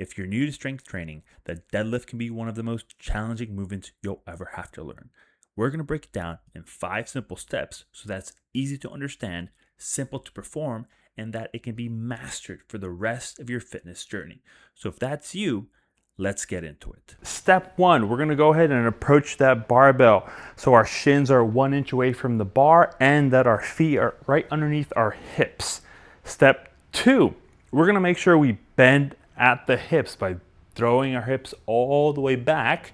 If you're new to strength training, the deadlift can be one of the most challenging movements you'll ever have to learn. We're going to break it down in 5 simple steps so that's easy to understand, simple to perform, and that it can be mastered for the rest of your fitness journey. So if that's you, let's get into it. Step 1, we're going to go ahead and approach that barbell so our shins are 1 inch away from the bar and that our feet are right underneath our hips. Step 2, we're going to make sure we bend at the hips by throwing our hips all the way back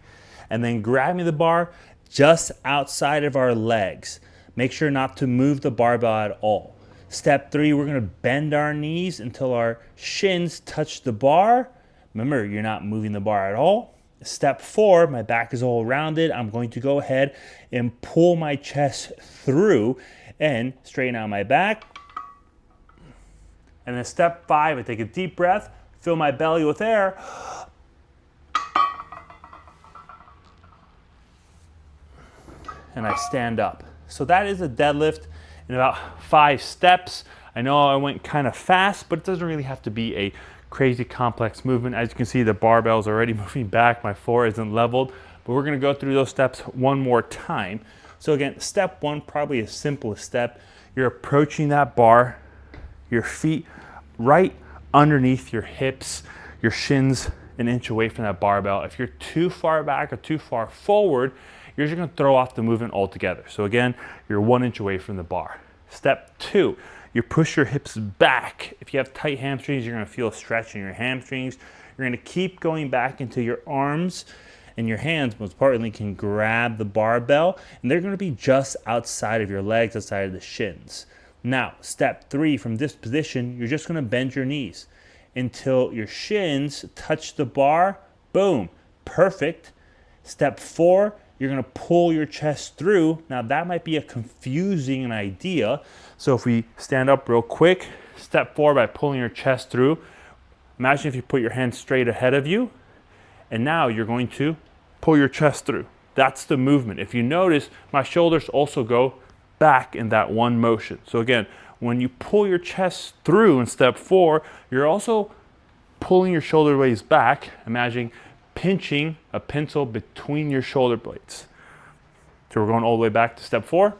and then grabbing the bar just outside of our legs. Make sure not to move the barbell at all. Step 3, we're going to bend our knees until our shins touch the bar. Remember, you're not moving the bar at all. Step 4, my back is all rounded. I'm going to go ahead and pull my chest through and straighten out my back. And then step 5, I take a deep breath, fill my belly with air. And I stand up. So that is a deadlift in about 5 steps. I know I went kind of fast, but it doesn't really have to be a crazy complex movement. As you can see, the barbell is already moving back. My floor isn't leveled, but we're gonna go through those steps one more time. So again, step 1, probably the simplest step. You're approaching that bar, your feet right underneath your hips, your shins an inch away from that barbell. If you're too far back or too far forward, you're just gonna throw off the movement altogether. So again, you're 1 inch away from the bar. Step 2, you push your hips back. If you have tight hamstrings, you're gonna feel a stretch in your hamstrings. You're gonna keep going back until your arms and your hands, most importantly, can grab the barbell, and they're gonna be just outside of your legs, outside of the shins. Now, step 3, from this position, you're just gonna bend your knees until your shins touch the bar. Boom, perfect. Step 4, you're gonna pull your chest through. Now that might be a confusing idea. So if we stand up real quick, step 4 by pulling your chest through. Imagine if you put your hands straight ahead of you, and now you're going to pull your chest through. That's the movement. If you notice, my shoulders also go back in that one motion. So again, when you pull your chest through in step 4, you're also pulling your shoulder blades back. Imagine pinching a pencil between your shoulder blades. So we're going all the way back to step 4,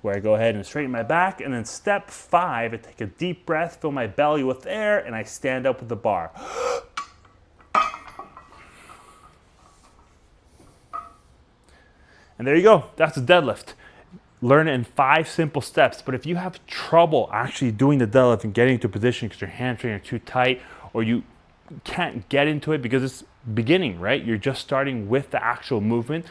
where I go ahead and straighten my back. And then step 5, I take a deep breath, fill my belly with air, and I stand up with the bar. And there you go, that's a deadlift. Learn it in 5 simple steps. But if you have trouble actually doing the deadlift and getting into position because your hamstrings are too tight, or you can't get into it because it's beginning, right? You're just starting with the actual movement.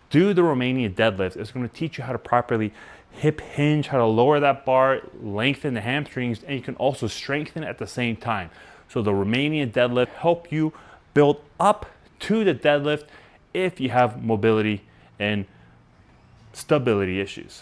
Do the Romanian deadlift. It's going to teach you how to properly hip hinge, how to lower that bar, lengthen the hamstrings, and you can also strengthen at the same time. So the Romanian deadlift help you build up to the deadlift if you have mobility and stability issues.